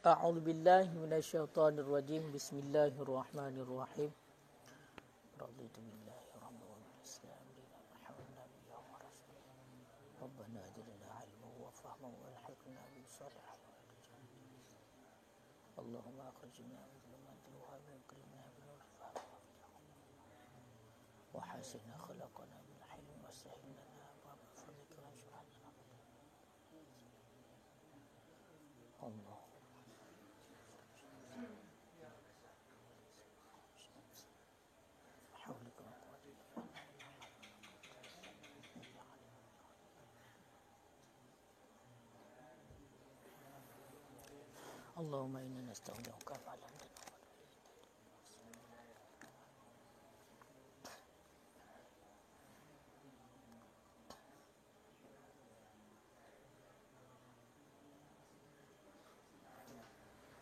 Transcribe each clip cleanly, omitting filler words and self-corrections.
A'udzu billahi minasyaitonir rajim. Bismillahirrahmanirrahim. Raditu billahi rabban wa bil islam dinan Muhammadan nabiyyan wa rasulan. Rabbana zidna ilman wa fahman wa alhiqna bis salihin. Allahumma akhrijna min dhulumatil wahmi wa akrimna bil nuril fahmi wa hasinna khalaqana bil hilmi wa sahhil lana abwaaba fadlika wa shrah lana Allah. Allahumma inna nasta'unuka fa'lam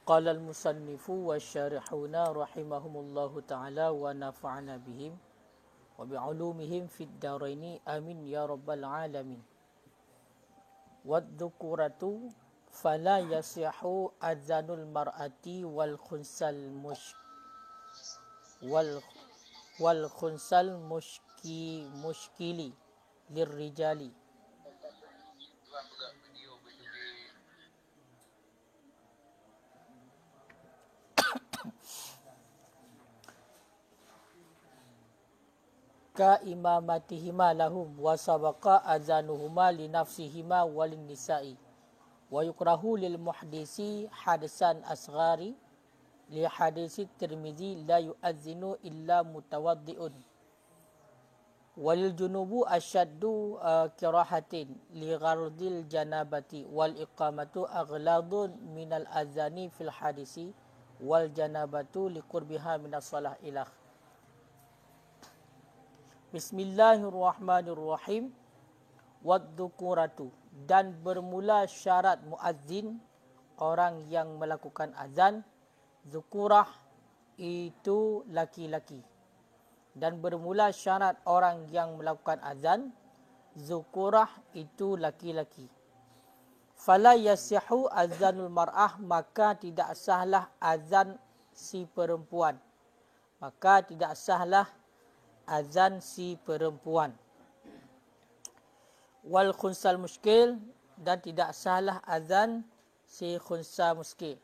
Qala al-musannifu wa syarihuna rahimahumullahu ta'ala wa nafa'ana bihim wa bi'ulumihim fid daraini amin ya rabbal alamin. Wadh-dhukuratu fala yasihu adzanul mar'ati wal khunsal mushkili lirrijali. Ka imamatihima lahum wa sabaqa azanuhuma li nafsihima walin nisa'i wa yukrahu lil muhdisi hadasan asghari li hadisi Tirmizi la yu'adzinu illa mutawaddi'un walil junubu asyaddu kirahatin li ghardil janabati wal iqamatu aghladun minal azani fil hadisi wal janabatu li qurbiha minas salah ilah. Bismillahirrahmanirrahim. Wadzukuratu, dan bermula syarat muazzin, orang yang melakukan azan. Zukurah itu laki-laki. Dan bermula syarat orang yang melakukan azan. Zukurah itu laki-laki. Fala yasihu azanul mar'ah, maka tidak sahlah azan si perempuan. Maka tidak sahlah azan si perempuan. Wal khunsal muskil, dan tidak salah azan si khunsa muskil.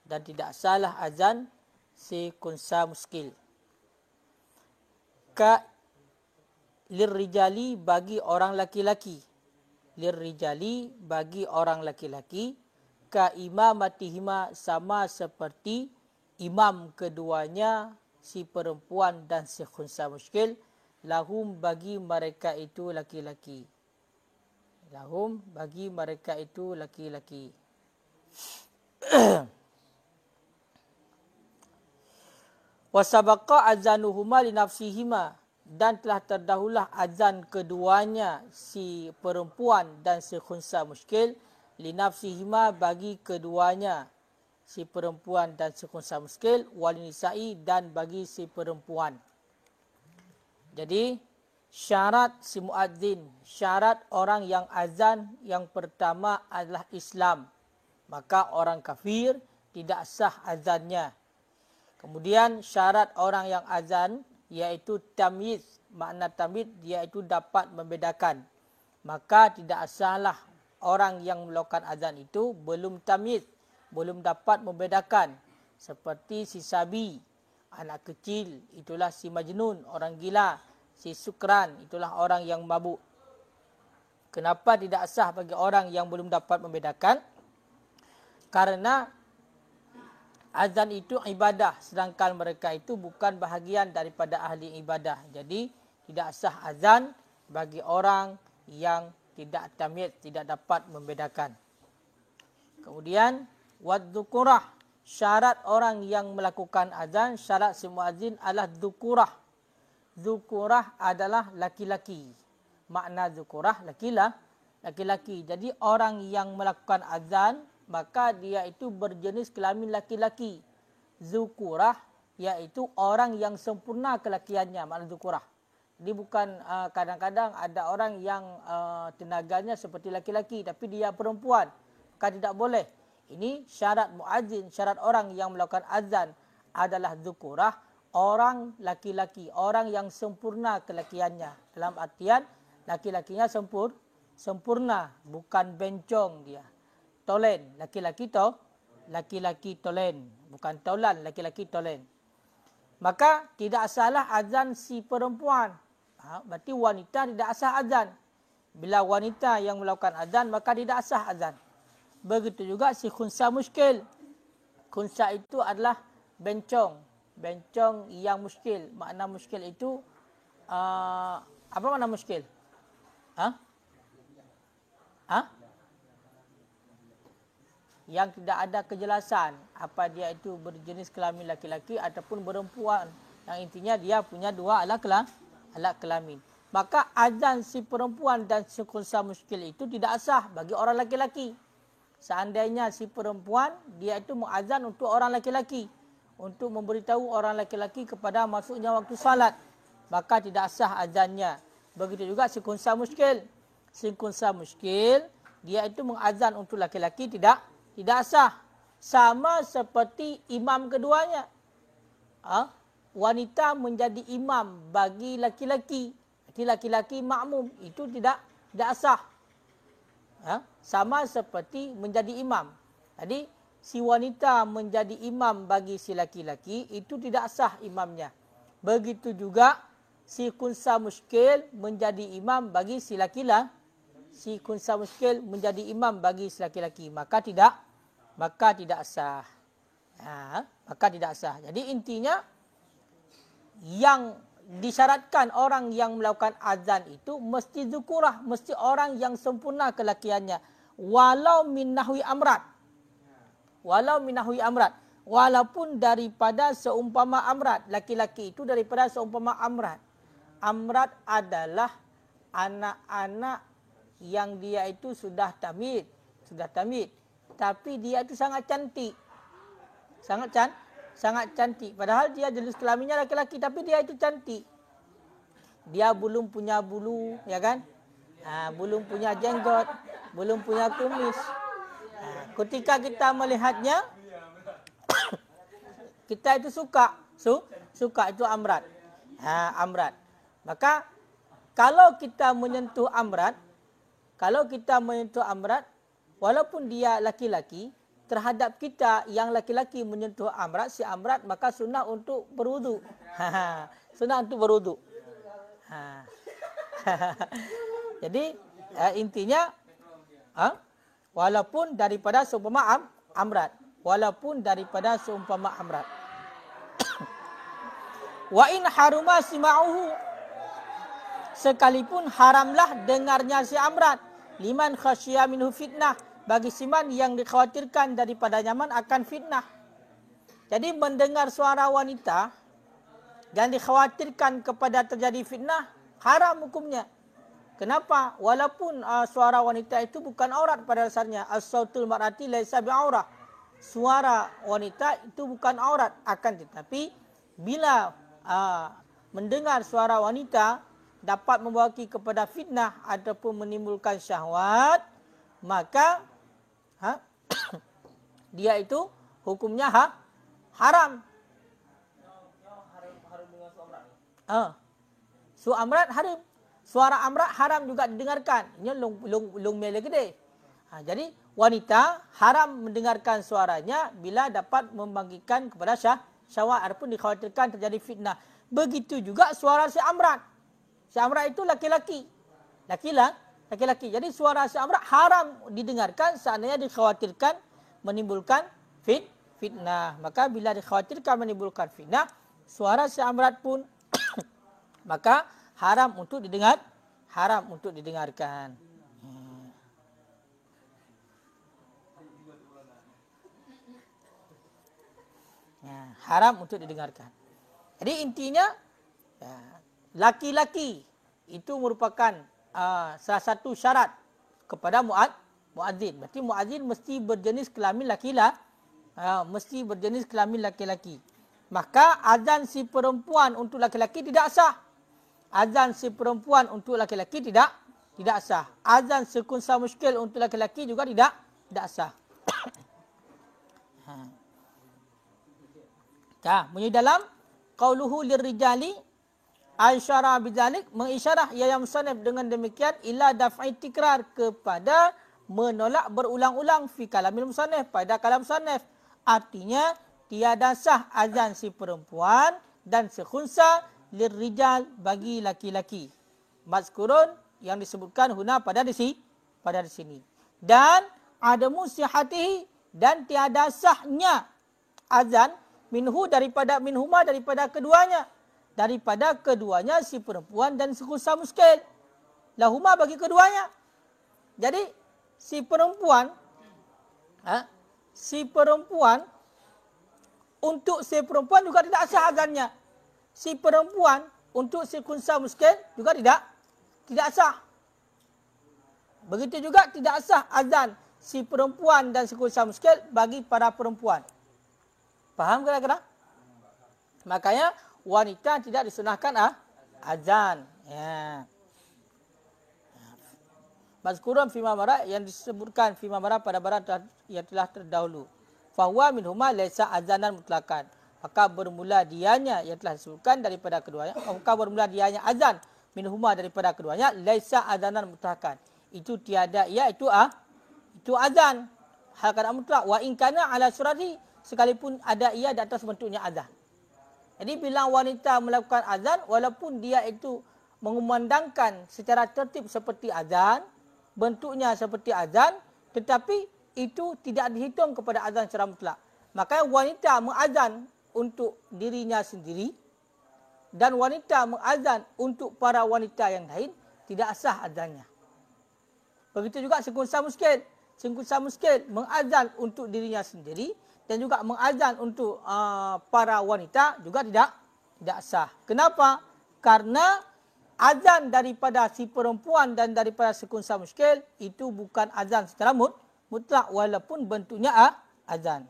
Dan tidak salah azan si khunsa muskil. Ka lirrijali, bagi orang laki-laki. Lirrijali, bagi orang laki-laki. Ka imamatihima, sama seperti imam keduanya, si perempuan dan si khunsa muskil. Lahum, bagi mereka itu laki-laki. Lahum, bagi mereka itu laki-laki. Wasabaqa azanuhuma li nafsihima, dan telah terdahululah azan keduanya, si perempuan dan si khunsa muskil. Li nafsihima, bagi keduanya, si perempuan dan si khunsa muskil. Wal nisa'i, dan bagi si perempuan. Jadi syarat si muadzin, syarat orang yang azan yang pertama adalah Islam. Maka orang kafir tidak sah azannya. Kemudian syarat orang yang azan iaitu tamyiz. Makna tamyiz iaitu dapat membedakan. Maka tidak sahlah orang yang melakukan azan itu belum tamyiz, belum dapat membedakan. Seperti si sabi, anak kecil, itulah si majnun, orang gila. Si sukran, itulah orang yang mabuk. Kenapa tidak sah bagi orang yang belum dapat membedakan? Karena azan itu ibadah, sedangkan mereka itu bukan bahagian daripada ahli ibadah. Jadi tidak sah azan bagi orang yang tidak tamyiz, tidak dapat membedakan. Kemudian wadzukurah, syarat orang yang melakukan azan, syarat si muazzin adalah dzukurah. Dzukurah adalah laki-laki. Makna dzukurah laki-laki. Jadi orang yang melakukan azan, maka dia itu berjenis kelamin laki-laki. Dzukurah iaitu orang yang sempurna kelakiannya, makna dzukurah. Jadi bukan kadang-kadang ada orang yang tenaganya seperti laki-laki tapi dia perempuan. Maka tidak boleh. Ini syarat muadzin, syarat orang yang melakukan azan adalah dzukurah, orang laki-laki, orang yang sempurna kelakiannya. Dalam artian laki-lakinya sempurna, bukan bencong dia. Tolen, laki-laki tolen, bukan tolan, laki-laki tolen. Maka tidak salah azan si perempuan. Berarti wanita tidak sah azan. Bila wanita yang melakukan azan, maka tidak sah azan. Begitu juga si khunsa muskil. Khunsa itu adalah bencong. Bencong yang muskil. Makna muskil itu, apa makna muskil? Yang tidak ada kejelasan apa dia itu berjenis kelamin laki-laki ataupun perempuan. Yang intinya dia punya dua alat kelamin. Maka azan si perempuan dan si khunsa muskil itu tidak sah bagi orang laki-laki. Seandainya si perempuan, dia itu mengazan untuk orang laki-laki. Untuk memberitahu orang laki-laki kepada masuknya waktu salat. Maka tidak sah azannya. Begitu juga si khunsa muskil. Si khunsa muskil, dia itu mengazan untuk laki-laki tidak sah. Sama seperti imam keduanya. Wanita menjadi imam bagi laki-laki. Laki-laki makmum. Itu tidak sah. Sama seperti menjadi imam. Jadi si wanita menjadi imam bagi si laki-laki, itu tidak sah imamnya. Begitu juga si khunsa muskil menjadi imam bagi si laki-laki. Si khunsa muskil menjadi imam bagi si laki-laki, maka tidak sah. Maka tidak sah. Jadi intinya yang disyaratkan orang yang melakukan azan itu mesti dzukurah, mesti orang yang sempurna kelakiannya, walau min nahwi amrat. Walaupun daripada seumpama amrat, laki-laki itu daripada seumpama amrat. Amrat adalah anak-anak yang dia itu sudah tamid, tapi dia itu sangat cantik. Sangat cantik. Padahal dia jenis kelaminnya laki-laki, tapi dia itu cantik. Dia belum punya bulu, ya kan? Belum punya jenggot, belum punya kumis. Ketika kita melihatnya, kita itu suka itu amrat. Amrat. Maka kalau kita menyentuh amrat, walaupun dia laki-laki, terhadap kita yang laki-laki menyentuh amrat, si amrat, maka sunnah untuk berwudu. Sunnah untuk berwudu. Jadi intinya walaupun daripada seumpama amrat. Wa in haruma sima'uhu, sekalipun haramlah dengarnya si amrat, liman khasyiya minhu fitnah, bagi siman yang dikhawatirkan daripada nyaman akan fitnah. Jadi mendengar suara wanita dan dikhawatirkan kepada terjadi fitnah, haram hukumnya. Kenapa? Walaupun suara wanita itu bukan aurat pada dasarnya. As-sautul mar'ati laisa bi'aurah. Suara wanita itu bukan aurat. Akan tetapi bila mendengar suara wanita dapat membawa kepada fitnah ataupun menimbulkan syahwat, maka dia itu hukumnya haram. Amrat haram. Suara amrat haram juga didengarkan. Ini long mele gede. Jadi wanita haram mendengarkan suaranya bila dapat membangkitkan kepada syahwat ataupun dikhawatirkan terjadi fitnah. Begitu juga suara si amrat. Si amrat itu laki-laki. Laki-laki. Jadi suara si amrat haram didengarkan seandainya dikhawatirkan menimbulkan fitnah. Maka bila dikhawatirkan menimbulkan fitnah, suara si amrat pun maka haram untuk didengarkan. Haram untuk didengarkan. Jadi intinya laki-laki itu merupakan salah satu syarat kepada muadzin. Berarti muadzin mesti berjenis kelamin laki-laki. Maka azan si perempuan untuk laki-laki tidak sah. Azan si perempuan untuk laki-laki tidak sah. Azan si khunsa muskil untuk laki-laki juga tidak sah. Bunyi dalam qauluhu lirrijali aisyara bidzalik, mengisyarah yang musannaf dengan demikian ila daf'i tikrar, kepada menolak berulang-ulang fi kalamil musannaf, pada kalam musannaf. Artinya tiada sah azan si perempuan dan si khunsa lirrijal, bagi laki-laki. Mazkurun yang disebutkan huna pada di sini. Dan adamu sihatihi, dan tiada sahnya azan minhuma daripada keduanya. Daripada keduanya si perempuan dan si khunsa muskil. Lahuma bagi keduanya. Jadi si perempuan untuk si perempuan juga tidak sah azannya. Si perempuan untuk si khunsa muskil juga tidak sah. Begitu juga tidak sah azan si perempuan dan si khunsa muskil bagi para perempuan. Faham kira-kira? Makanya wanita tidak disunahkan azan. Ya. Mazkurun fima mara, yang disebutkan fima mara pada barang yang telah terdahulu. Fahuwa minhuma laisa azanan mutlakan. Maka bermula dianya yang telah disebutkan daripada keduanya. Maka bermula dianya azan minhuma daripada keduanya laisa azanan mutlakan. Itu tiada itu azan. Hal kana mutlak wa in kana ala surati, sekalipun ada ia di atas bentuknya azan. Jadi bila wanita melakukan azan, walaupun dia itu mengumandangkan secara tertib seperti azan, bentuknya seperti azan, tetapi itu tidak dihitung kepada azan secara mutlak. Maka wanita mengazan untuk dirinya sendiri dan wanita mengazan untuk para wanita yang lain, tidak sah azannya. Begitu juga si khunsa muskil. Si khunsa muskil mengazan untuk dirinya sendiri dan juga mengazan untuk para wanita juga tidak sah. Kenapa? Karena azan daripada si perempuan dan daripada si khunsa muskil itu bukan azan secara mutlak walaupun bentuknya azan.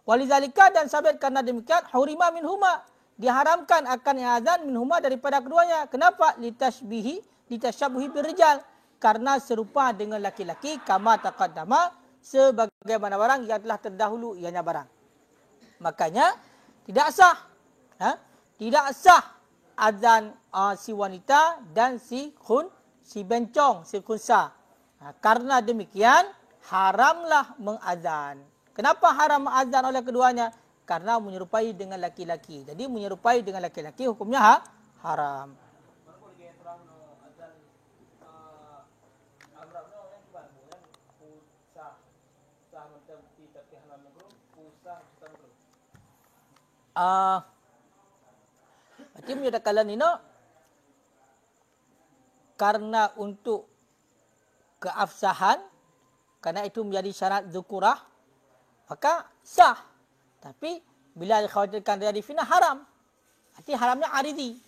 Walizalika, dan sabit karena demikian, hurima minhuma, diharamkan akan azan minhuma daripada keduanya. Kenapa? Litasyabuhi birrijal, karena serupa dengan laki-laki, kama taqaddama, sebagaimana barang yang telah terdahulu ianya barang. Makanya tidak sah azan si wanita dan si bencong, si khunsa. Karena demikian haramlah mengazan. Kenapa haram mengazan oleh keduanya? Karena menyerupai dengan laki-laki. Jadi menyerupai dengan laki-laki hukumnya haram. Berarti menyatakan ini karena untuk keabsahan, karena itu menjadi syarat zukurah, maka sah. Tapi bila dikhawatirkan terjadi fitnah, haram. Berarti haramnya aridi.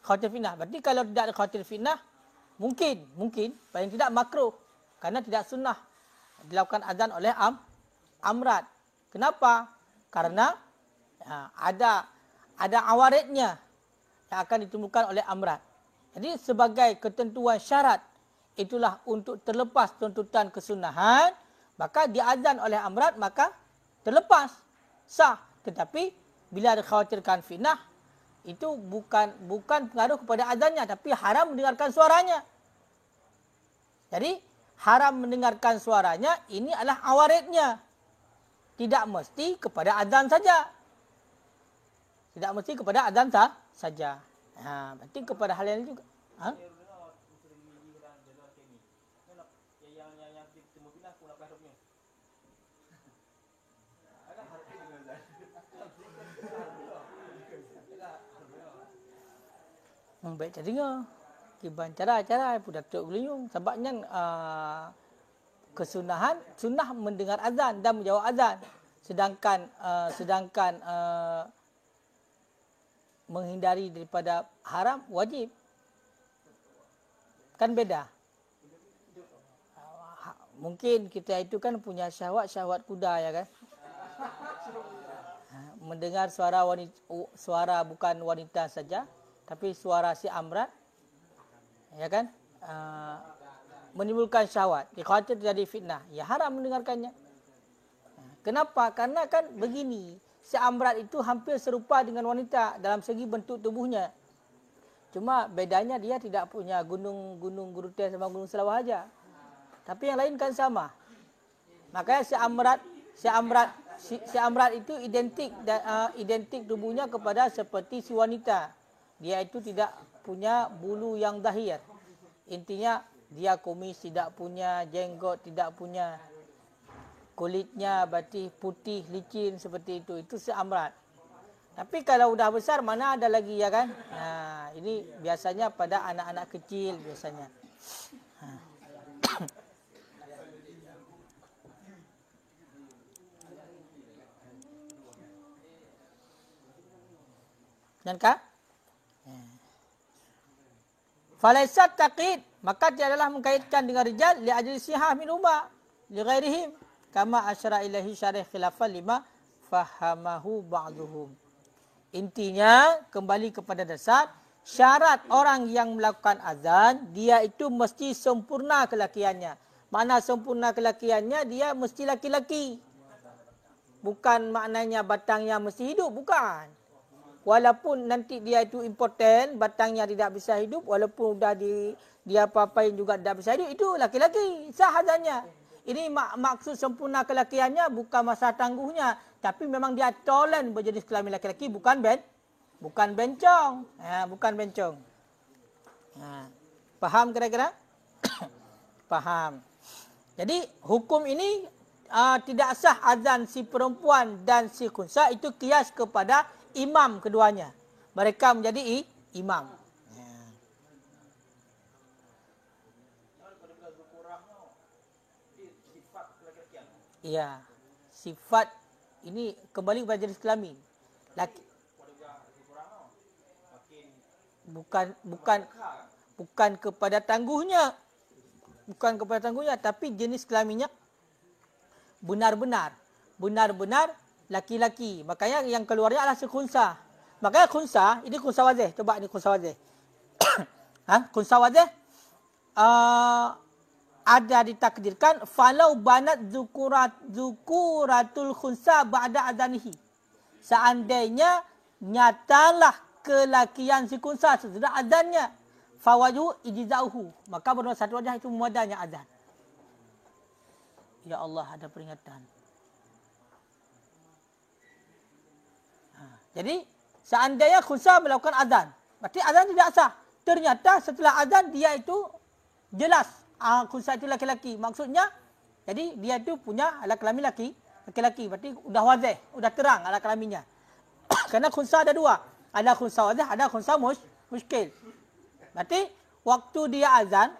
Khawatir fitnah. Berarti kalau tidak dikhawatir fitnah, mungkin paling tidak makruh. Karena tidak sunnah dilakukan azan oleh amrat. Kenapa? Karena ada awaridnya yang akan ditemukan oleh amrat. Jadi sebagai ketentuan syarat, itulah untuk terlepas tuntutan kesunahan, maka diazan oleh amrat, maka terlepas, sah. Tetapi bila dikhawatirkan fitnah, itu bukan pengaruh kepada azannya, tapi haram mendengarkan suaranya. Jadi haram mendengarkan suaranya ini adalah awaridnya. Tidak mesti kepada azan saja. Tidak mesti kepada azan saja. Berarti kepada hal yang juga. Baik tak dengar. Kiban cara-cara budak tok geliung. Sebabnya sunnah mendengar azan dan menjawab azan. Sedangkan menghindari daripada haram wajib. Kan beda. Mungkin kita itu kan punya syahwat kuda, ya kan? Mendengar suara bukan wanita saja, tapi suara si amrat, ya kan? Menimbulkan syahwat. Dikhawatir terjadi fitnah, ya haram mendengarkannya. Kenapa? Karena kan begini, si amrat itu hampir serupa dengan wanita dalam segi bentuk tubuhnya. Cuma bedanya dia tidak punya gunung Gurute sama gunung Selawah. Tapi yang lain kan sama. Makanya si amrat itu identik tubuhnya kepada seperti si wanita. Dia itu tidak punya bulu yang zahir. Intinya dia kumis tidak punya, jenggot tidak punya, kulitnya berarti putih, licin seperti itu. Itu si amrat. Tapi kalau udah besar mana ada lagi ya kan? Nah, ini biasanya pada anak-anak kecil biasanya. Dan kah? Falaisat taqid, maka dia adalah mengkaitkan dengan rijal li ajli sihah min umma li ghairihim kama asyara ilahi syarih khilafan lima fahamahu ba'duhum. Intinya kembali kepada dasar syarat orang yang melakukan azan dia itu mesti sempurna kelakiannya. Makna sempurna kelakiannya dia mesti laki-laki. Bukan maknanya batangnya mesti hidup, bukan. Walaupun nanti dia itu impoten, batangnya tidak bisa hidup, walaupun sudah dia apa-apain juga tidak bisa hidup, itu laki-laki, sah azannya. Ini maksud sempurna kelakiannya bukan masa tangguhnya, tapi memang dia tolen berjenis kelamin laki-laki, bukan bencong. Bukan bencong. Faham kira-kira? Faham. Jadi hukum ini tidak sah azan si perempuan dan si khunsa itu kias kepada imam keduanya. Mereka menjadi imam. Ya. Sifat ini kembali kepada jenis kelamin. Laki. Bukan kepada tangguhnya. Bukan kepada tangguhnya, tapi jenis kelaminnya benar-benar laki-laki. Makanya yang keluarnya adalah khunsa. Makanya khunsa, ini khunsa wazih. Coba ini khunsa wazih. Khunsa wazih ada ditakdirkan falau banat zukuratul khunsa ba'da adanihi. Seandainya nyatalah kelakian si khunsa sesudah azannya, fawaju ijza'uhu. Maka bernama satu wajah itu memadanya azan. Ya Allah, ada peringatan. Jadi, seandainya khunsa melakukan azan, berarti azan tidak sah. Ternyata setelah azan, dia itu jelas. Khunsa itu laki-laki. Maksudnya, jadi dia itu punya alat kelamin laki-laki. Berarti sudah wazih, sudah terang alat kelaminnya. Karena khunsa ada dua. Ada khunsa wazih, ada khunsa muskil. Berarti, waktu dia azan,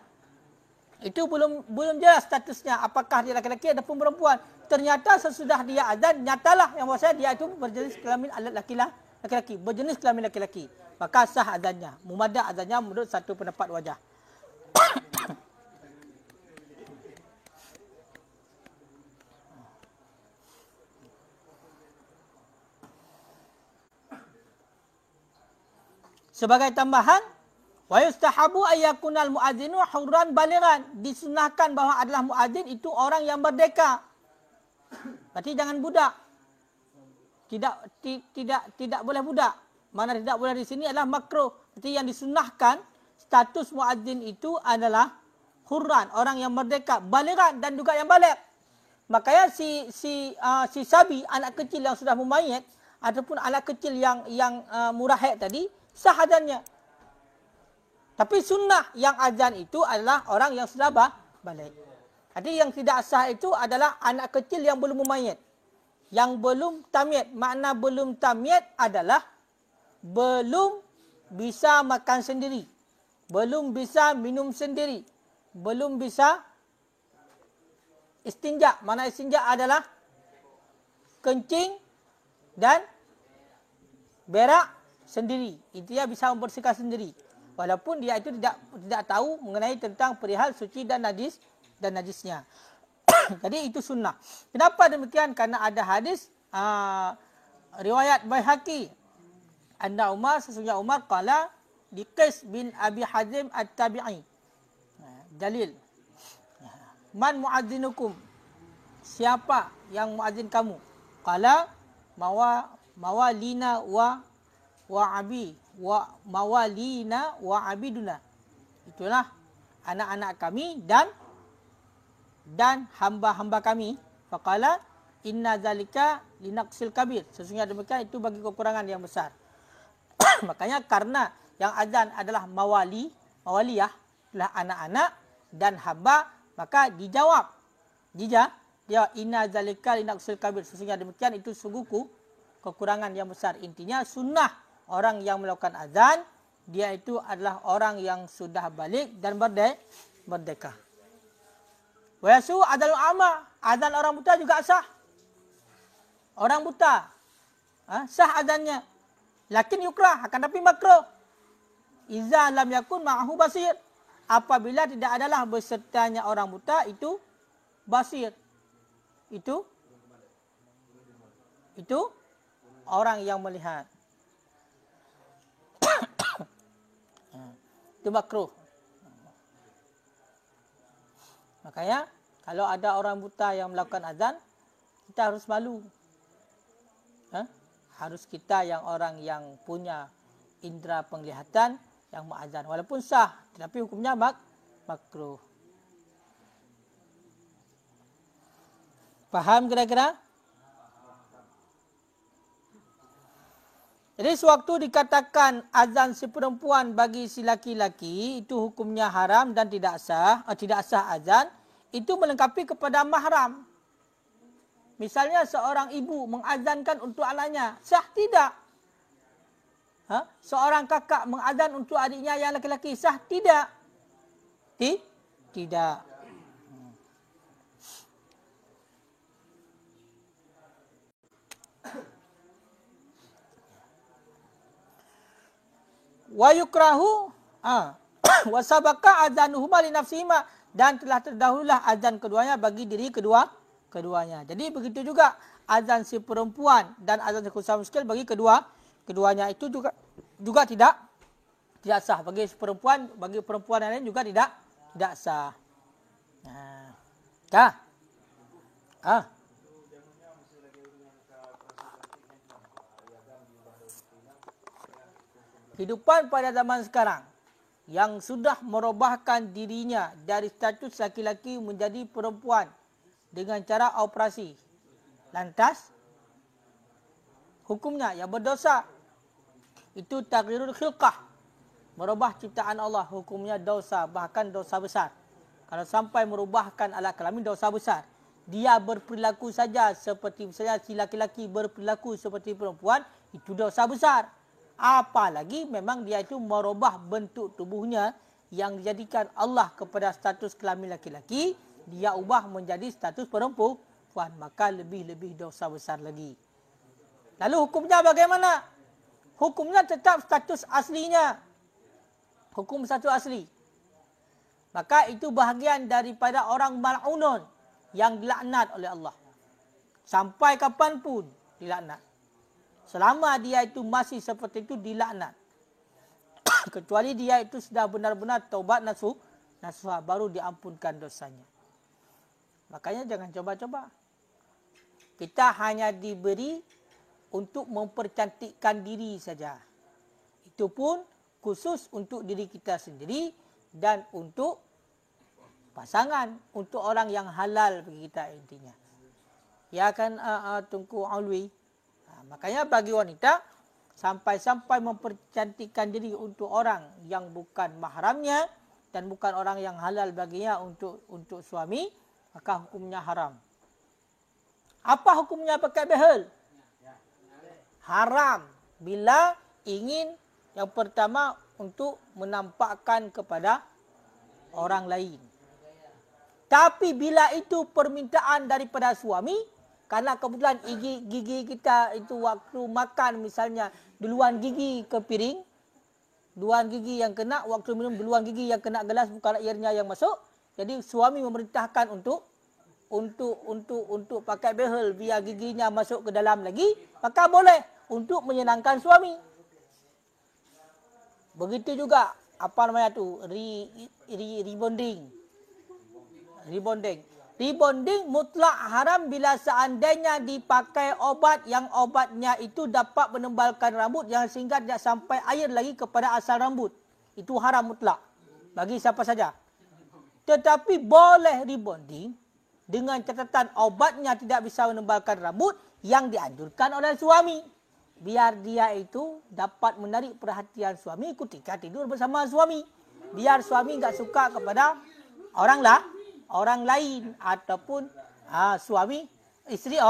itu belum jelas statusnya. Apakah dia laki-laki ataupun perempuan. Ternyata sesudah dia azan, nyatalah yang bahasa dia itu berjenis kelamin laki-laki. Berjenis kelamin laki-laki. Maka sah azannya. Mumadah azannya menurut satu pendapat wajah. Sebagai tambahan, wa yustahabu ayyakunal muadzinu hurran balighan. Disunahkan bahawa adalah muadzin itu orang yang merdeka. Berarti jangan budak. Tidak boleh budak. Mana tidak boleh di sini adalah makruh. Berarti yang disunahkan status muadzin itu adalah hurran, orang yang merdeka, balighan dan juga yang baligh. Makanya si sabi, anak kecil yang sudah memayit ataupun anak kecil yang murahid tadi sah azannya. Tapi sunnah yang azan itu adalah orang yang sudah baligh. Jadi yang tidak sah itu adalah anak kecil yang belum memayit. Yang belum tamyiz. Makna belum tamyiz adalah belum bisa makan sendiri. Belum bisa minum sendiri. Belum bisa istinja. Makna istinja adalah kencing dan berak sendiri. Intinya bisa membersihkan sendiri. Walaupun dia itu tidak tahu mengenai tentang perihal suci dan najisnya. Jadi itu sunnah. Kenapa demikian? Karena ada hadis riwayat Baihaqi. Anna Umar, sesungguhnya Umar qala di Qais bin Abi Hazim At-Tabi'i. Dalil. Man mu'adzinukum? siapa yang muazzin kamu? Qala mawalina mawalina wa abiduna. Itulah anak-anak kami dan hamba-hamba kami. Faqala inna zalika linaqsil kabir. Sesungguhnya demikian itu bagi kekurangan yang besar. Makanya karena yang azan adalah mawaliyah, itulah anak-anak dan hamba, maka dijawab. Dia inna zalika linaqsil kabir. Sesungguhnya demikian itu sungguh kekurangan yang besar. Intinya sunnah orang yang melakukan azan, dia itu adalah orang yang sudah balik dan merdeka. Wa yasu adzanul ama, azan orang buta juga sah. Orang buta sah azannya. Lakin yukrah, akan tapi makruh. Iza lam yakun ma'ahu basir. Apabila tidak adalah bersertanya orang buta itu basir. Itu orang yang melihat. Itu makruh. Makanya kalau ada orang buta yang melakukan azan, kita harus malu. Harus kita yang orang yang punya indera penglihatan yang mengazan. Walaupun sah, tetapi hukumnya makruh. Faham kira-kira? Jadi sewaktu dikatakan azan si perempuan bagi si laki-laki itu hukumnya haram dan tidak sah azan, itu melengkapi kepada mahram. Misalnya seorang ibu mengazankan untuk anaknya, sah tidak? Seorang kakak mengazan untuk adiknya yang laki-laki, sah tidak? Tidak. Wa yukrahu wa sabaqa adzanuhuma li nafsihima, dan telah terdahululah azan keduanya bagi diri keduanya. Jadi begitu juga azan si perempuan dan azan si khunsa muskil bagi keduanya itu juga tidak sah. Bagi perempuan yang lain juga tidak sah. Kehidupan pada zaman sekarang yang sudah merubahkan dirinya dari status laki-laki menjadi perempuan dengan cara operasi. Lantas, hukumnya yang berdosa itu taghyirul khilqah, merubah ciptaan Allah, hukumnya dosa, bahkan dosa besar. Kalau sampai merubahkan alat kelamin, dosa besar. Dia berperilaku saja seperti misalnya si laki-laki berperilaku seperti perempuan, itu dosa besar. Apalagi memang dia itu merubah bentuk tubuhnya yang dijadikan Allah kepada status kelamin laki-laki, dia ubah menjadi status perempuan, maka lebih-lebih dosa besar lagi. Lalu hukumnya bagaimana? Hukumnya tetap status aslinya. Hukum status asli. Maka itu bahagian daripada orang mal'unun yang dilaknat oleh Allah. Sampai kapanpun dilaknat. Selama dia itu masih seperti itu dilaknat. Kecuali dia itu sudah benar-benar taubat nasuha, baru diampunkan dosanya. Makanya jangan coba-coba. Kita hanya diberi untuk mempercantikkan diri saja. Itu pun khusus untuk diri kita sendiri dan untuk pasangan, untuk orang yang halal bagi kita intinya. Ya kan Tunku Alwi. Makanya bagi wanita sampai mempercantikkan diri untuk orang yang bukan mahramnya dan bukan orang yang halal baginya untuk suami, maka hukumnya haram. Apa hukumnya pakai behel? Haram bila ingin yang pertama untuk menampakkan kepada orang lain. Tapi bila itu permintaan daripada suami, karena kebetulan gigi kita itu waktu makan misalnya duluan gigi ke piring, duluan gigi yang kena, waktu minum duluan gigi yang kena gelas, bukan airnya yang masuk. Jadi suami memerintahkan untuk pakai behel biar giginya masuk ke dalam lagi, maka boleh untuk menyenangkan suami. Begitu juga rebonding. Rebonding mutlak haram bila seandainya dipakai obat yang obatnya itu dapat menembalkan rambut yang sehingga tidak sampai air lagi kepada asal rambut. Itu haram mutlak bagi siapa saja. Tetapi boleh rebonding dengan catatan obatnya tidak bisa menembalkan rambut yang dianjurkan oleh suami. Biar dia itu dapat menarik perhatian suami ketika tidur bersama suami. Biar suami enggak suka kepada orang lain ataupun suami isteri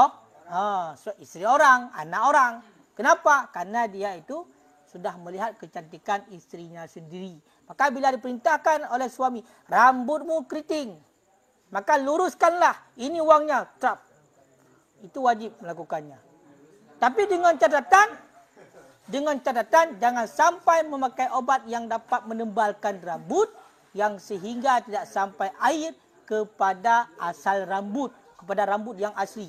isteri orang, anak orang. Kenapa? Karena dia itu sudah melihat kecantikan isterinya sendiri. Maka bila diperintahkan oleh suami, rambutmu keriting, maka luruskanlah, ini uangnya, trap. Itu wajib melakukannya. Tapi dengan catatan jangan sampai memakai obat yang dapat menembalkan rambut yang sehingga tidak sampai air kepada asal rambut, kepada rambut yang asli.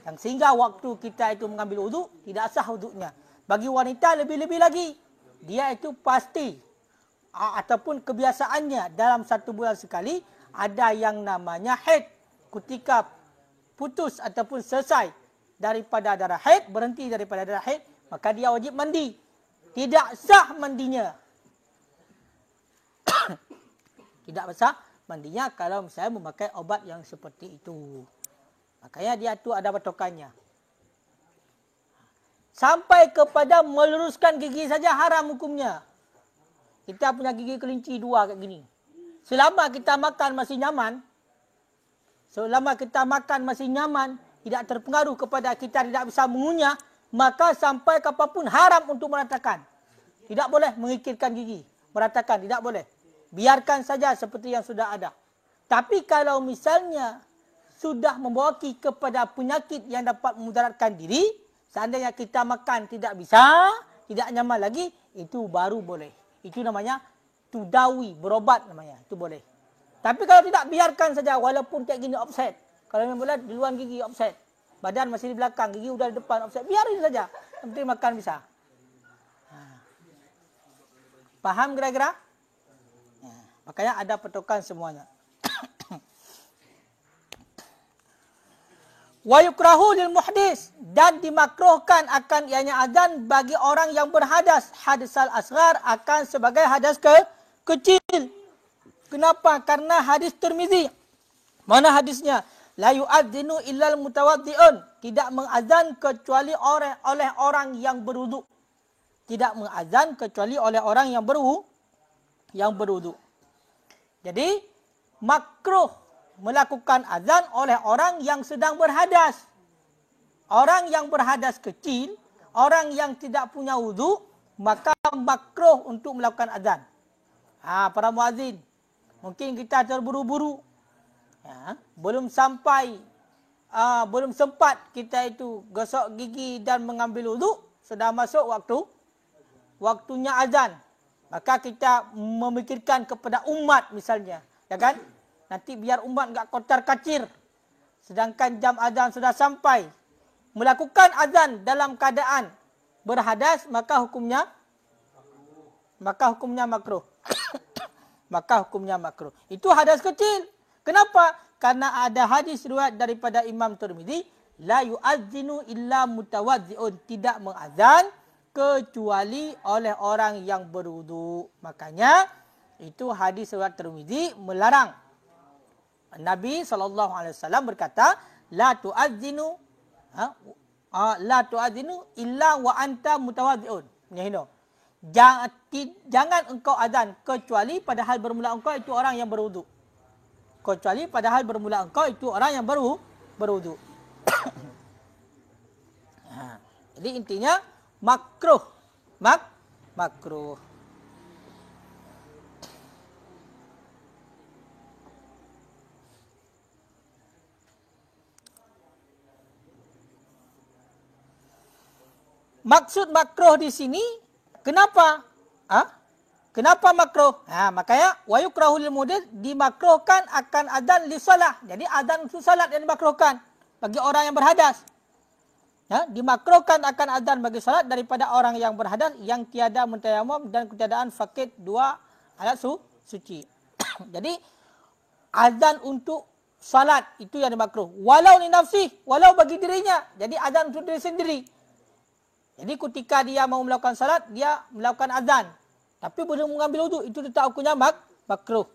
Yang sehingga waktu kita itu mengambil wuduk, tidak sah wuduknya. Bagi wanita lebih-lebih lagi, dia itu pasti ataupun kebiasaannya dalam 1 bulan sekali ada yang namanya haid. Ketika putus ataupun selesai daripada darah haid, berhenti daripada darah haid, maka dia wajib mandi. Tidak sah mandinya. Tidak sah mandinya kalau misalnya memakai obat yang seperti itu. Makanya dia tu ada patokannya. Sampai kepada meluruskan gigi saja haram hukumnya. Kita punya gigi kelinci 2 kayak gini. Selama kita makan masih nyaman, tidak terpengaruh kepada kita tidak bisa mengunyah, maka sampai kapanpun haram untuk meratakan. Tidak boleh mengikirkan gigi, meratakan, tidak boleh. Biarkan saja seperti yang sudah ada. Tapi kalau misalnya sudah membawa kepada penyakit yang dapat memudaratkan diri, seandainya kita makan tidak bisa, tidak nyaman lagi, itu baru boleh. Itu namanya tudawi, berobat namanya. Itu boleh. Tapi kalau tidak, biarkan saja walaupun kayak gini offset. Kalau memang boleh, di luar gigi offset. Badan masih di belakang, gigi udah di depan offset. Biarin saja. Yang penting makan bisa. Paham kira-kira? Makanya ada patokan semuanya. Wa yukrahu lil muhdis, dan dimakruhkan akan ianya azan bagi orang yang berhadas. Hadasal asghar akan sebagai hadas kecil. Kenapa? Karena hadis Tirmizi. Mana hadisnya? La yu'adzinu illal mutawaddi'un. Tidak mengazan kecuali oleh orang yang berwudu. Tidak mengazan kecuali oleh orang yang berwudu. Jadi makruh melakukan azan oleh orang yang sedang berhadas. Orang yang berhadas kecil, orang yang tidak punya wudu, maka makruh untuk melakukan azan. Para muazzin, mungkin kita terburu-buru. Belum sempat kita itu gosok gigi dan mengambil wudu, sudah masuk waktunya azan. Maka kita memikirkan kepada umat misalnya, ya kan? Nanti biar umat enggak kocar kacir. Sedangkan jam azan sudah sampai. Melakukan azan dalam keadaan berhadas, maka hukumnya makruh. Maka hukumnya makruh. Itu hadas kecil. Kenapa? Karena ada hadis riwayat daripada Imam Tirmizi, la yu'adzinu illa mutawaddi'un, tidak mengazan kecuali oleh orang yang berwudu. Makanya itu hadis riwayat Tirmizi melarang. Nabi SAW berkata, la tu'adzinu illa wa anta mutawaddi'un. Jangan engkau azan kecuali padahal bermula engkau itu orang yang berwudu. Kecuali padahal bermula engkau itu orang yang berwudu. Jadi intinya makruh. Makruh. Maksud makruh di sini, kenapa? Kenapa makruh? Makanya wa yukrahu lil muhdits, dimakruhkan akan adzan li shalah. Jadi adzan untuk salat yang dimakruhkan bagi orang yang berhadas. Dimakruhkan akan adzan bagi salat daripada orang yang berhadas yang tiada mentayammum dan ketiadaan fakir 2 alat suci. Jadi azan untuk salat itu yang dimakruh. Walau li nafsih, walau bagi dirinya. Jadi azan untuk diri sendiri. Jadi ketika dia mau melakukan salat, dia melakukan azan. Tapi belum mengambil wudu, itu tetap hukumnya makruh.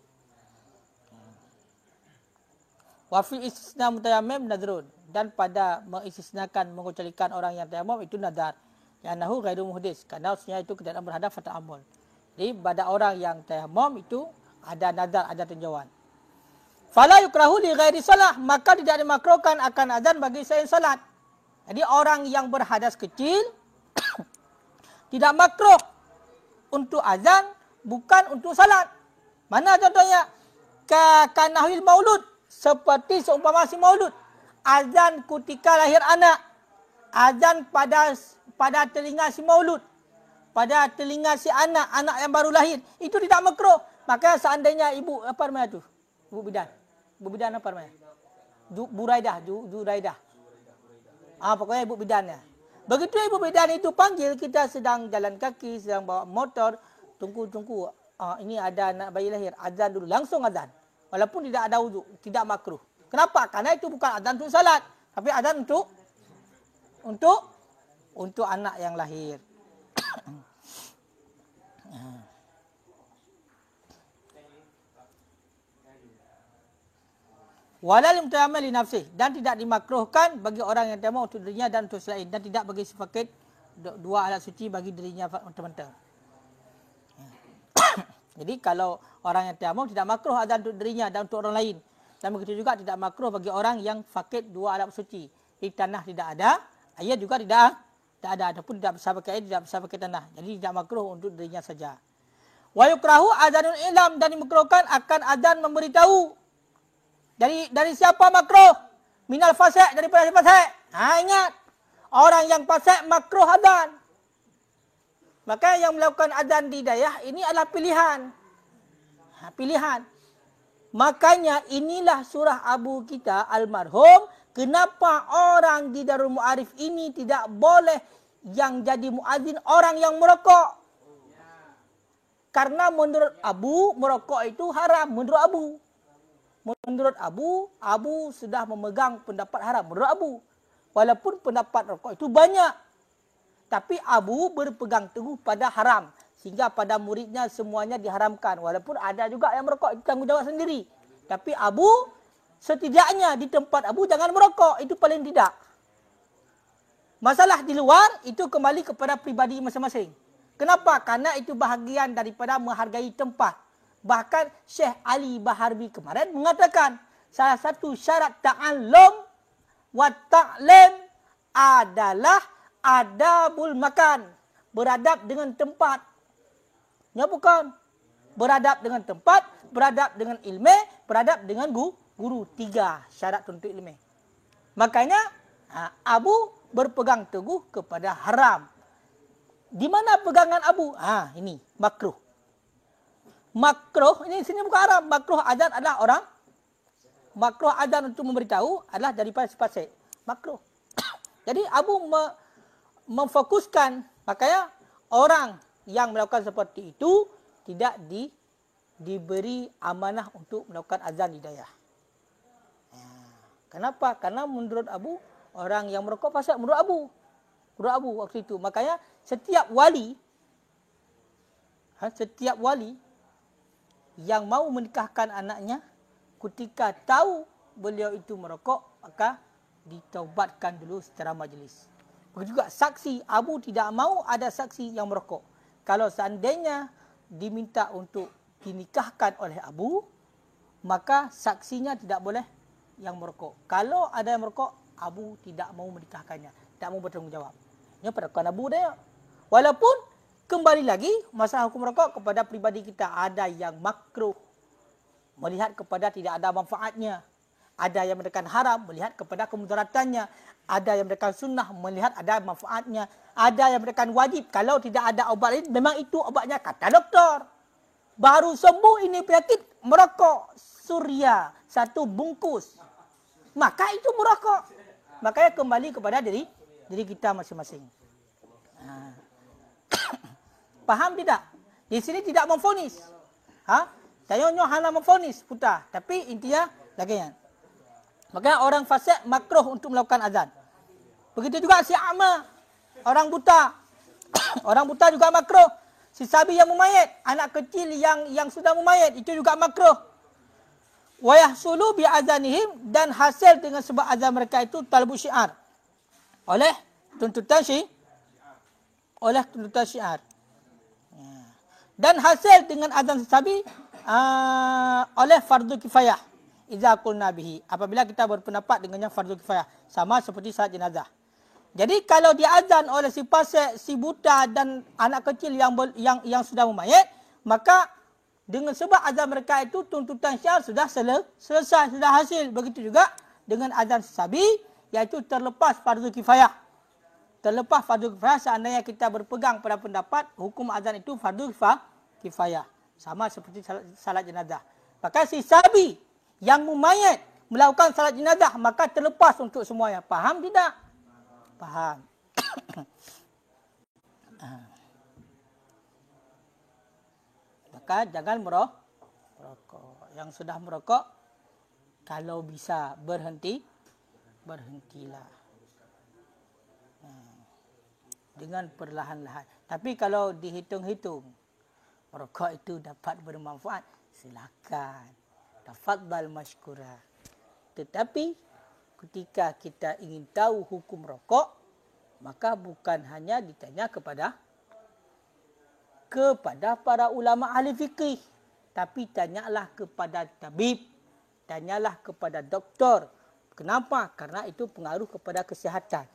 Wa fi istisna mutayammim nadrun. Dan pada mengistisnakan, mengecualikan orang yang tayammum itu nadar. Yanahu ghairu muhdis. Karena sebenarnya itu tidak berhadap pada amal. Jadi pada orang yang tayammum itu ada nadar, ada tinjauan. Fala yukrahu li ghairi salah, maka tidak dimakruhkan akan azan bagi selain salat. Jadi orang yang berhadas kecil tidak makruh untuk azan, bukan untuk salat. Mana contohnya? Kanahil maulud, seperti seumpama si maulud. Azan ketika lahir anak. Azan pada telinga si maulud. Pada telinga si anak yang baru lahir. Itu tidak makruh. Maka seandainya ibu, apa namanya tu? Ibu bidan. Ibu bidan apa namanya? Juraidah. Pokoknya ibu bidan ya. Begitu ibu bidan itu panggil, kita sedang jalan kaki, sedang bawa motor, tunggu. Ini ada anak bayi lahir, azan dulu, langsung azan. Walaupun tidak ada wudu, tidak makruh. Kenapa? Karena itu bukan azan untuk salat, tapi azan untuk anak yang lahir. Walal mutayammim li nafsih, dan tidak dimakruhkan bagi orang yang tayammum untuk dirinya dan untuk selain, dan tidak bagi sepaket dua alat suci bagi dirinya mentah-mentah. Jadi kalau orang yang tayammum tidak makruh azan untuk dirinya dan untuk orang lain. Dan begitu juga tidak makruh bagi orang yang fakir dua alat suci. Di tanah tidak ada, air juga tidak ada. Adapun tidak bisa pakai air, tidak bisa pakai tanah. Jadi tidak makruh untuk dirinya saja. Wa yukrahu adzanul ilam, dan dimakruhkan akan adzan memberitahu. Dari siapa makruh? Minal fasik, daripada fasik. Ingat. Orang yang fasik makruh adzan. Maka yang melakukan adzan di dayah ini adalah pilihan. Pilihan. Makanya inilah surah abu kita almarhum. Kenapa orang di Darul Mu'arif ini tidak boleh yang jadi muadzin orang yang merokok? Karena menurut Abu, merokok itu haram. Menurut Abu sudah memegang pendapat haram. Menurut Abu. Walaupun pendapat rokok itu banyak. Tapi Abu berpegang teguh pada haram. Sehingga pada muridnya semuanya diharamkan. Walaupun ada juga yang merokok, itu tanggungjawab sendiri. Tapi Abu, setidaknya di tempat Abu jangan merokok. Itu paling tidak. Masalah di luar, itu kembali kepada pribadi masing-masing. Kenapa? Karena itu bahagian daripada menghargai tempat. Bahkan Syekh Ali Baharbi kemarin mengatakan, salah satu syarat ta'allum wa ta'lim adalah adabul makan. Beradab dengan tempat. Ya bukan. Beradab dengan tempat, beradab dengan ilmu, beradab dengan guru. 3 syarat untuk ilmu. Makanya Abu berpegang teguh kepada haram. Di mana pegangan Abu? Ini makruh. Makruh, ini sini bukan haram. Makruh azan adalah orang. Makruh azan untuk memberitahu adalah daripada sifat makruh. Jadi Abu memfokuskan, makanya orang yang melakukan seperti itu tidak diberi amanah untuk melakukan azan hidayah. Kenapa? Karena menurut Abu, orang yang merokok fasik menurut Abu. Menurut Abu waktu itu. Makanya setiap wali yang mau menikahkan anaknya, ketika tahu beliau itu merokok, maka ditaubatkan dulu secara majlis. Begitu juga saksi, Abu tidak mau ada saksi yang merokok. Kalau seandainya diminta untuk dinikahkan oleh Abu, maka saksinya tidak boleh yang merokok. Kalau ada yang merokok, Abu tidak mau menikahkannya, tidak mau bertanggungjawab. Ini perkataan Abu dia. Walaupun kembali lagi masalah hukum rokok kepada pribadi kita, ada yang makruh melihat kepada tidak ada manfaatnya, ada yang mendekatkan haram melihat kepada kemudaratannya, ada yang mendekatkan sunnah melihat ada manfaatnya, ada yang mendekatkan wajib kalau tidak ada obat lain memang itu obatnya kata doktor. Baru sembuh ini penyakit, merokok surya 1 bungkus, maka itu merokok. Makanya kembali kepada diri kita masing-masing. Paham tidak? Di sini tidak memfonis. Saya hanya memfonis putar. Tapi intinya lagian. Makanya orang fasik makruh untuk melakukan azan. Begitu juga si a'ma, orang buta. Orang buta juga makruh. Si sabi yang memayit, anak kecil yang sudah memayit, itu juga makruh. Wa yahsulu bi azanihim, dan hasil dengan sebab azan mereka itu talbu syiar. Oleh tuntutan syiar. Dan hasil dengan azan sabi oleh fardu kifayah. Idza qulna bihi. Apabila kita berpendapat dengan yang fardu kifayah, sama seperti salat jenazah. Jadi kalau diazan oleh si fasik, si buta dan anak kecil yang sudah memayit, maka dengan sebab azan mereka itu tuntutan syiar sudah selesai, sudah hasil. Begitu juga dengan azan sabi, iaitu terlepas fardu kifayah. Terlepas fardu kifayah seandainya kita berpegang pada pendapat hukum azan itu fardu kifayah. Sama seperti salat jenazah. Maka si sabi yang memayit melakukan salat jenazah, maka terlepas untuk semuanya. Faham tidak? Faham. Maka jangan merokok. Yang sudah merokok, kalau bisa berhentilah. Dengan perlahan-lahan. Tapi kalau dihitung-hitung, merokok itu dapat bermanfaat, silakan. Tafadhal mashkura. Tetapi ketika kita ingin tahu hukum rokok, maka bukan hanya ditanya kepada para ulama ahli fikih, tapi tanyalah kepada tabib, tanyalah kepada doktor. Kenapa? Karena itu pengaruh kepada kesihatan.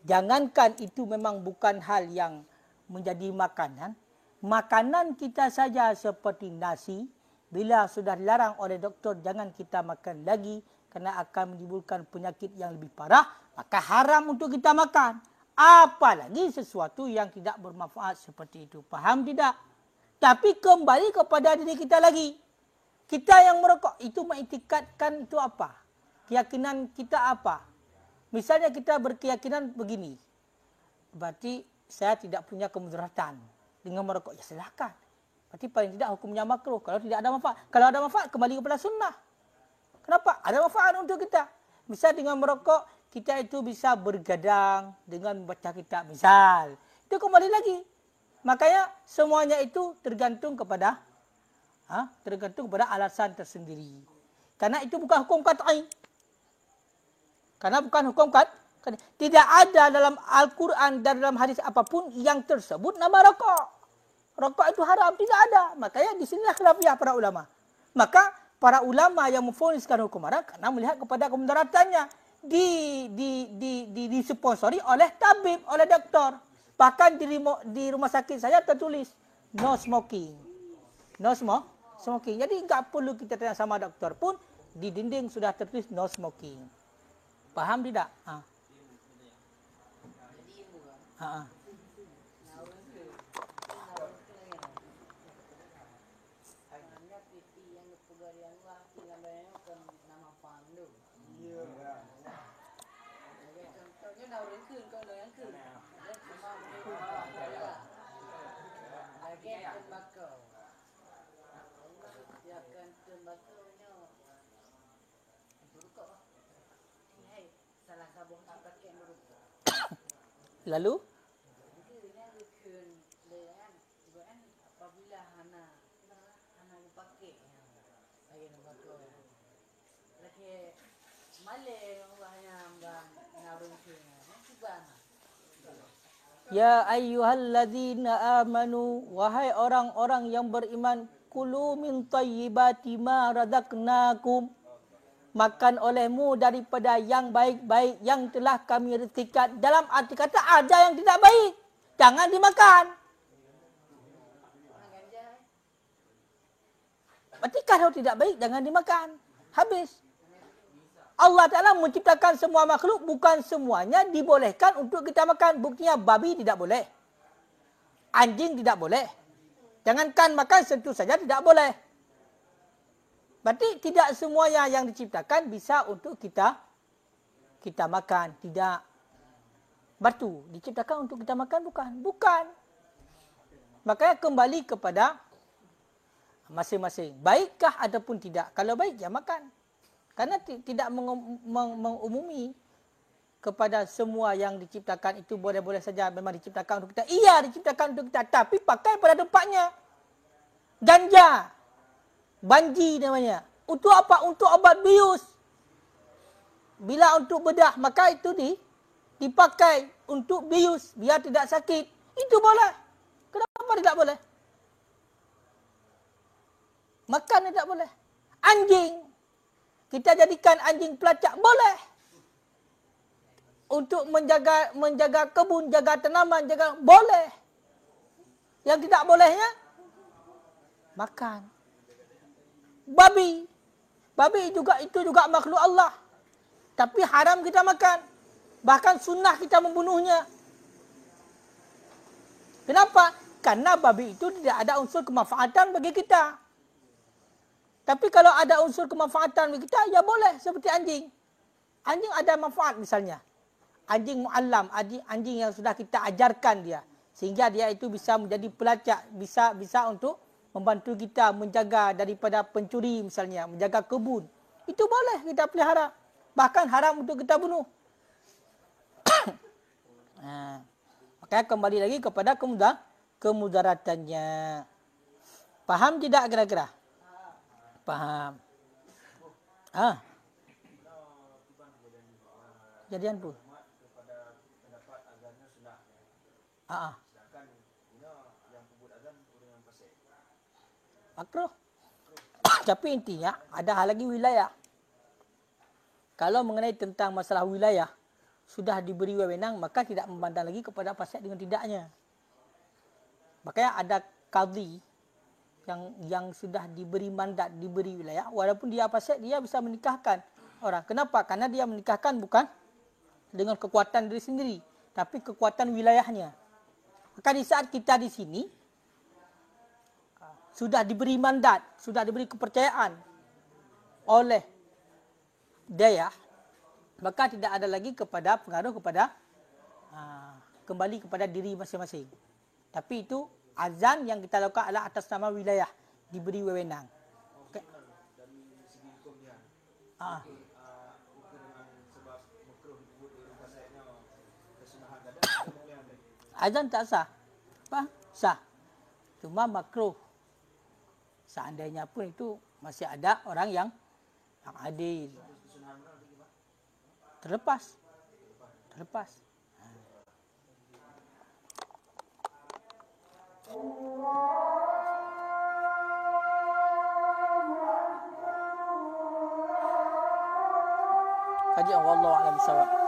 Jangankan itu memang bukan hal yang menjadi makanan. Makanan kita saja seperti nasi, bila sudah dilarang oleh doktor jangan kita makan lagi, kerana akan menimbulkan penyakit yang lebih parah, maka haram untuk kita makan. Apalagi sesuatu yang tidak bermanfaat seperti itu. Faham tidak? Tapi kembali kepada diri kita lagi. Kita yang merokok itu mengiktikadkan itu apa? Keyakinan kita apa? Misalnya kita berkeyakinan begini. Berarti saya tidak punya kemudaratan dengan merokok. Ya silakan. Berarti paling tidak hukumnya makruh. Kalau tidak ada manfaat. Kalau ada manfaat, kembali kepada sunnah. Kenapa? Ada manfaat untuk kita. Misal dengan merokok, kita itu bisa bergadang dengan membaca kitab. Misal. Itu kembali lagi. Makanya semuanya itu tergantung kepada alasan tersendiri. Karena itu bukan hukum qat'i. Karena bukan hukum qat'i. Tidak ada dalam Al-Quran dan dalam hadis apapun yang tersebut nama rokok. Rokok itu haram. Tidak ada. Makanya di sinilah khilafiyah para ulama. Maka para ulama yang memvoniskan hukum haram karena melihat kepada kemudaratannya disponsori oleh tabib, oleh doktor. Bahkan di rumah sakit saya tertulis no smoking. No smoking. Jadi enggak perlu kita tanya sama doktor pun di dinding sudah tertulis no smoking. Paham tidak? Lalu ya ayyuhalladzina amanu, wahai orang-orang yang beriman, kulu min thayyibati ma razaqnakum, makan olehmu daripada yang baik-baik yang telah kami rezekikan. Dalam arti kata ada yang tidak baik, jangan dimakan. Berarti kalau tidak baik jangan dimakan. Habis. Allah Ta'ala menciptakan semua makhluk, bukan semuanya dibolehkan untuk kita makan. Buktinya babi tidak boleh. Anjing tidak boleh. Jangankan makan, sentuh saja tidak boleh. Berarti tidak semuanya yang diciptakan bisa untuk kita makan. Tidak. Batu diciptakan untuk kita makan, bukan? Bukan. Makanya kembali kepada masing-masing. Baikkah ataupun tidak? Kalau baik, ya makan. Karena tidak mengumumi kepada semua yang diciptakan itu boleh-boleh saja memang diciptakan untuk kita. Iya, diciptakan untuk kita, tapi pakai pada tempatnya. Ganja, banji namanya. Untuk apa? Untuk obat bius. Bila untuk bedah, maka itu dipakai untuk bius biar tidak sakit. Itu boleh. Kenapa tidak boleh? Makan tidak boleh. Anjing, kita jadikan anjing pelacak, boleh. Untuk menjaga kebun, jaga tanaman, boleh. Yang tidak bolehnya makan. Babi itu juga makhluk Allah. Tapi haram kita makan. Bahkan sunnah kita membunuhnya. Kenapa? Karena babi itu tidak ada unsur kemanfaatan bagi kita. Tapi kalau ada unsur kemanfaatan bagi kita, ya boleh seperti anjing. Anjing ada manfaat misalnya. Anjing mu'allam, anjing yang sudah kita ajarkan dia. Sehingga dia itu bisa menjadi pelacak, bisa untuk membantu kita menjaga daripada pencuri misalnya, menjaga kebun. Itu boleh kita pelihara. Bahkan haram untuk kita bunuh. Makanya kembali lagi kepada kemudaratannya. Faham tidak kira-kira? Faham. Kejadian pun. Makruh. Tapi intinya ada hal lagi wilayah. Kalau mengenai tentang masalah wilayah sudah diberi wewenang, maka tidak memandang lagi kepada fasik dengan tidaknya. Makanya ada qadhi yang sudah diberi mandat, diberi wilayah, walaupun dia fasik, dia bisa menikahkan orang. Kenapa? Karena dia menikahkan bukan dengan kekuatan diri sendiri, tapi kekuatan wilayahnya. Maka di saat kita di sini sudah diberi mandat, sudah diberi kepercayaan oleh daya, maka tidak ada lagi kepada pengaruh kepada kembali kepada diri masing-masing. Tapi itu azan yang kita lakukan adalah atas nama wilayah, diberi wewenang. Okay. Azan tak sah. Apa? Sah. Cuma makruh. Seandainya pun itu masih ada orang yang adil. Terlepas. Kajian wallahu a'lam bishawab.